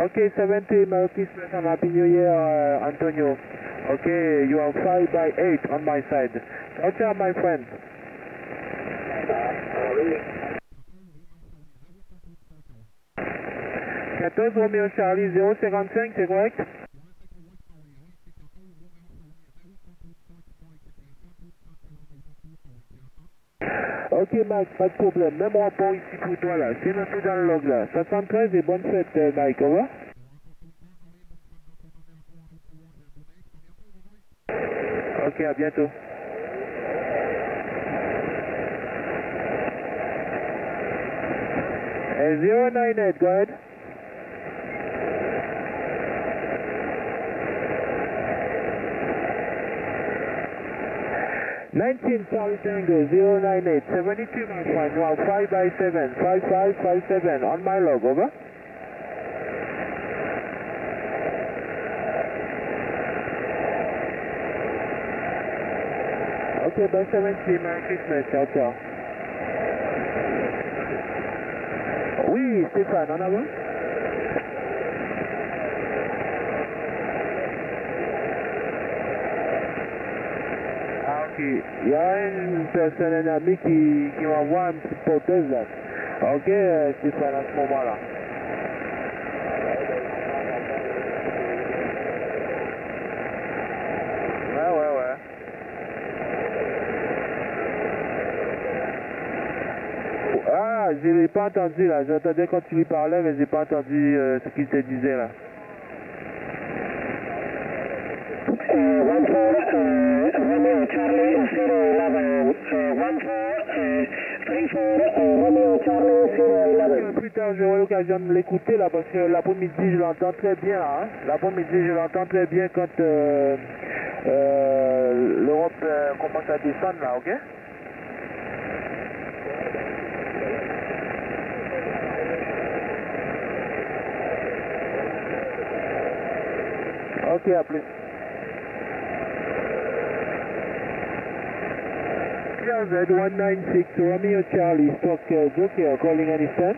Okay, 70, Merry Christmas and Happy New Year, Antonio. Okay, you are 5 by 8 on my side. Ciao, ciao, my friend. Quatorze Romeo Charlie 055, c'est correct? Ok Mike, pas de problème, même rapport ici pour toi là, c'est noté dans le log là. 73 et bonne fête Mike, au revoir. Ok, à bientôt. 098, go ahead. Charlie Tango 098, 72 my friend, you are 5 by 7, 5557 on my log, over. Ok, bon 70, Merry Christmas, ciao ciao. Oui, Stéphane, en avant. Ah ok, il y a une personne, un ami qui m'envoie un petit porteuse là. Ok, Stéphane, à ce moment-là. Ouais. Ah, je l'ai pas entendu là, j'entendais quand tu lui parlais, mais j'ai pas entendu ce qu'il te disait là. Romeo Charlie 011, 1434 Romeo Charlie 011. Plus tard, j'aurai l'occasion de l'écouter là, parce que l'après-midi, je l'entends très bien là. Hein? L'après-midi, je l'entends très bien quand l'Europe commence à descendre là, ok? Ok, à plus. Z196 Romeo Charlie, stock Joker calling any stand.